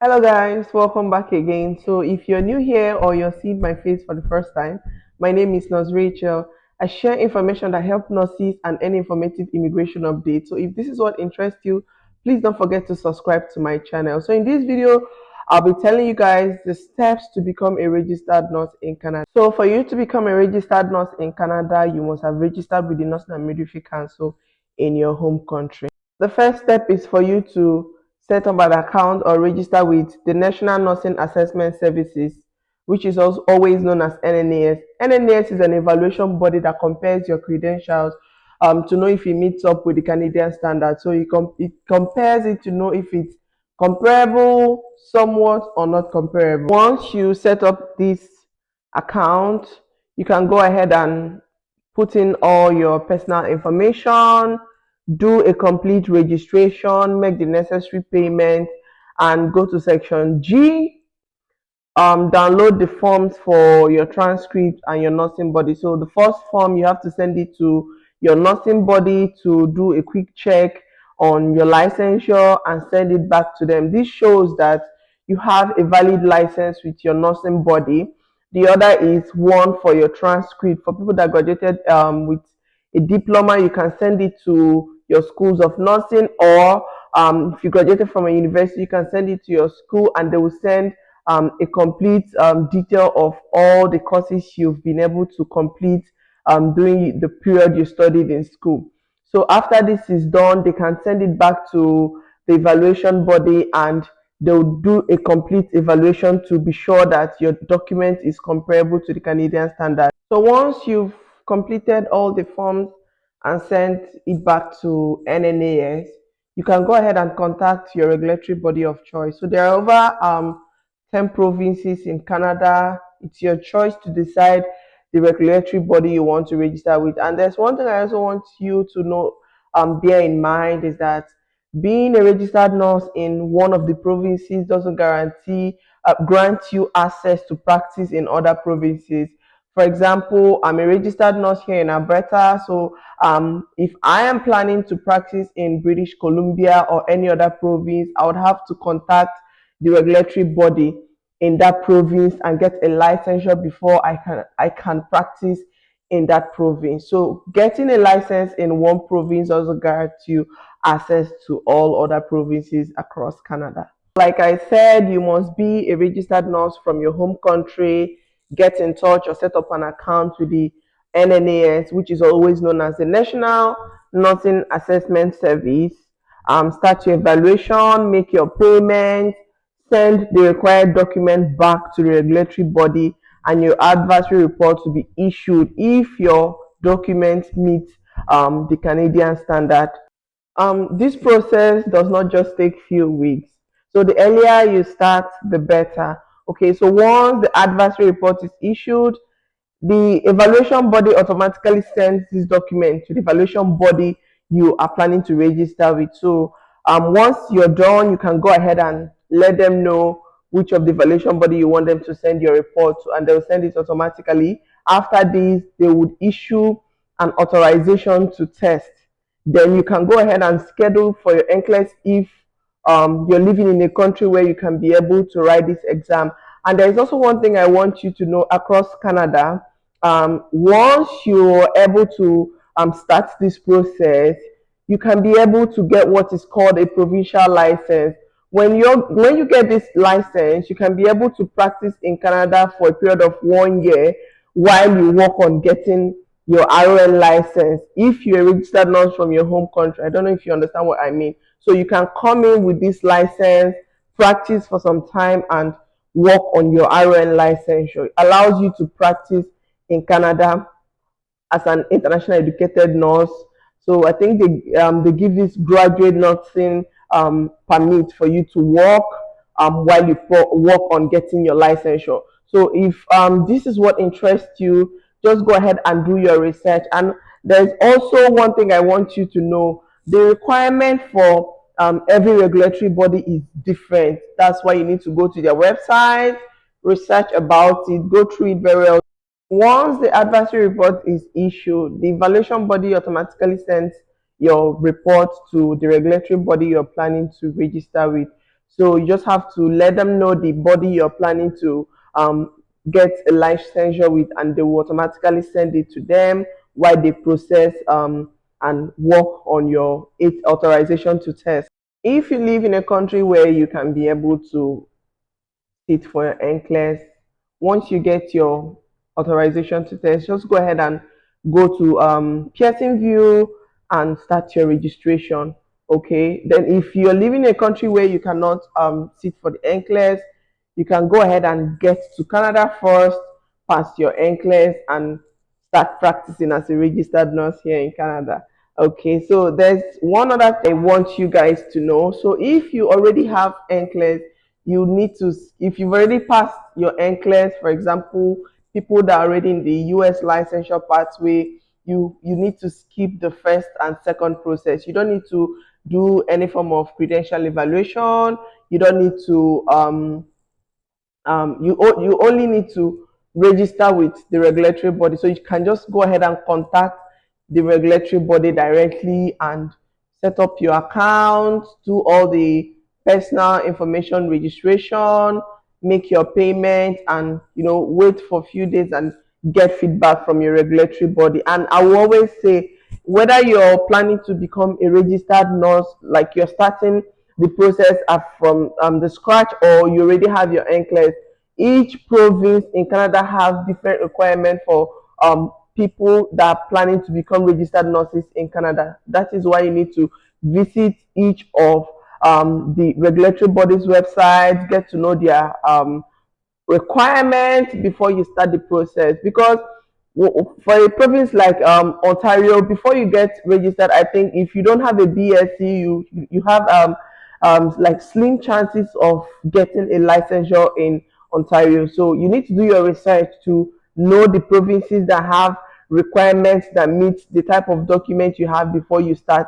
Hello guys, welcome back again. So if you're new here or you're seeing my face for the first time, my name is Nurse Rachel. I share information that help nurses and any informative immigration updates. So if this is what interests you, please don't forget to subscribe to my channel. So in this video, I'll be telling you guys the steps to become a registered nurse in Canada. So for you to become a registered nurse in Canada, you must have registered with the Nursing and Midwifery Council in your home country. The first step is for you to set up an account or register with the National Nursing Assessment Services, which is also always known as NNAS. NNAS is an evaluation body that compares your credentials to know if it meets up with the Canadian standard. So it compares it to know if it's comparable, somewhat, or not comparable. Once you set up this account, you can go ahead and put in all your personal information, do a complete registration, make the necessary payment, and go to section G. Download the forms for your transcript and your nursing body. So the first form, you have to send it to your nursing body to do a quick check on your licensure and send it back to them. This shows that you have a valid license with your nursing body. The other is one for your transcript. For people that graduated with a diploma, you can send it to your schools of nursing, or if you graduated from a university, you can send it to your school and they will send a complete detail of all the courses you've been able to complete during the period you studied in school. So after this is done, they can send it back to the evaluation body and they'll do a complete evaluation to be sure that your document is comparable to the Canadian standard. So once you've completed all the forms and sent it back to NNAS, you can go ahead and contact your regulatory body of choice. So there are over 10 provinces in Canada. It's your choice to decide the regulatory body you want to register with. And there's one thing I also want you to know, bear in mind, is that being a registered nurse in one of the provinces doesn't grant you access to practice in other provinces. For example, I'm a registered nurse here in Alberta, so if I am planning to practice in British Columbia or any other province, I would have to contact the regulatory body in that province and get a licensure before I can practice in that province. So getting a license in one province also guarantees you access to all other provinces across Canada. Like I said, you must be a registered nurse from your home country. Get in touch or set up an account with the NNAS, which is always known as the National Nursing Assessment Service. Start your evaluation, make your payment, send the required document back to the regulatory body, and your advisory report to be issued if your documents meet the Canadian standard. This process does not just take few weeks. So the earlier you start, the better. Okay, so once the advisory report is issued, the evaluation body automatically sends this document to the evaluation body you are planning to register with. So once you're done, you can go ahead and let them know which of the evaluation body you want them to send your report to, and they'll send it automatically. After this, they would issue an authorization to test. Then you can go ahead and schedule for your NCLEX if you're living in a country where you can be able to write this exam. And there is also one thing I want you to know across Canada. Once you're able to start this process, you can be able to get what is called a provincial license. When you get this license, you can be able to practice in Canada for a period of 1 year while you work on getting your RN license. If you're a registered nurse from your home country, I don't know if you understand what I mean. So you can come in with this license, practice for some time, and work on your RN license. It allows you to practice in Canada as an international educated nurse. So I think they give this graduate nursing permit for you to work while you work on getting your licensure. So if this is what interests you, just go ahead and do your research. And there's also one thing I want you to know: the requirement for every regulatory body is different. That's why you need to go to their website, research about it, go through it very well. Once the advisory report is issued, the evaluation body automatically sends your report to the regulatory body you're planning to register with. So you just have to let them know the body you're planning to get a licensure with, and they will automatically send it to them while they process and work on your authorization to test. If you live in a country where you can be able to sit for your NCLEX, once you get your authorization to test, just go ahead and go to Pearson View and start your registration. Okay. Then, if you're living in a country where you cannot sit for the NCLEX, you can go ahead and get to Canada first, pass your NCLEX, and start practicing as a registered nurse here in Canada. Okay, so there's one other thing I want you guys to know. So if you already have NCLEX, you need to, if you've already passed your NCLEX, for example, people that are already in the US licensure pathway, you need to skip the first and second process. You don't need to do any form of credential evaluation. You don't need to you only need to register with the regulatory body. So you can just go ahead and contact the regulatory body directly and set up your account, do all the personal information registration, make your payment, and wait for a few days and get feedback from your regulatory body. And I will always say, whether you're planning to become a registered nurse, like you're starting the process from the scratch, or you already have your NCLEX, each province in Canada has different requirements for people that are planning to become registered nurses in Canada. That is why you need to visit each of the regulatory bodies' websites, get to know their requirements before you start the process. Because for a province like Ontario, before you get registered, I think if you don't have a BSc, you have like slim chances of getting a licensure in Ontario. So you need to do your research to know the provinces that have requirements that meet the type of document you have before you start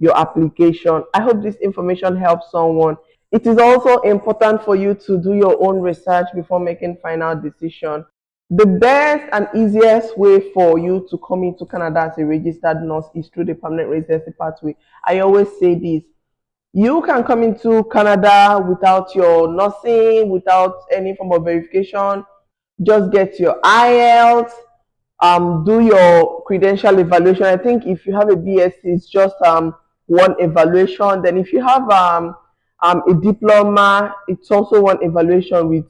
your application. I hope this information helps someone. It is also important for you to do your own research before making final decision. The best and easiest way for you to come into Canada as a registered nurse is through the permanent residency pathway. I always say this: you can come into Canada without your nursing, without any form of verification. Just get your IELTS, do your credential evaluation. I think if you have a BSc, it's just one evaluation. Then if you have a diploma, it's also one evaluation with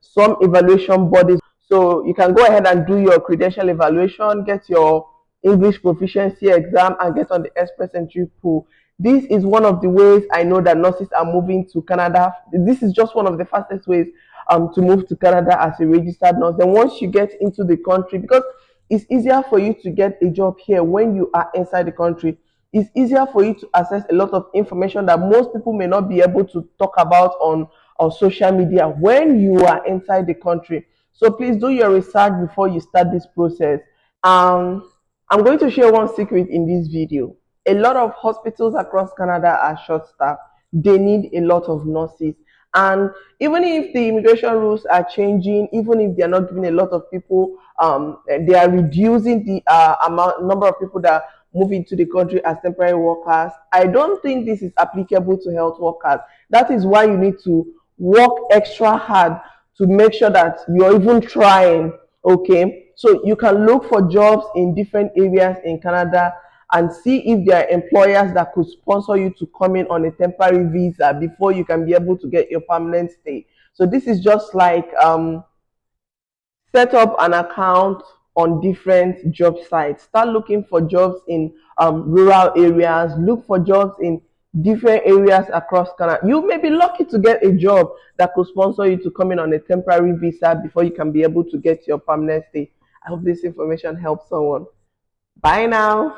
some evaluation bodies. So you can go ahead and do your credential evaluation, get your English proficiency exam, and get on the express entry pool. This is one of the ways I know that nurses are moving to Canada. This is just one of the fastest ways to move to Canada as a registered nurse. Then once you get into the country, because it's easier for you to get a job here when you are inside the country. It's easier for you to access a lot of information that most people may not be able to talk about on social media when you are inside the country. So please do your research before you start this process. I'm going to share one secret in this video. A lot of hospitals across Canada are short staffed. They need a lot of nurses. And even if the immigration rules are changing, even if they're not giving a lot of people, they are reducing the number of people that move into the country as temporary workers. I don't think this is applicable to health workers. That is why you need to work extra hard to make sure that you're even trying. Okay, so you can look for jobs in different areas in Canada and see if there are employers that could sponsor you to come in on a temporary visa before you can be able to get your permanent stay. So this is just like set up an account on different job sites. Start looking for jobs in rural areas. Look for jobs in different areas across Canada. You may be lucky to get a job that could sponsor you to come in on a temporary visa before you can be able to get your permanent stay. I hope this information helps someone. Bye now.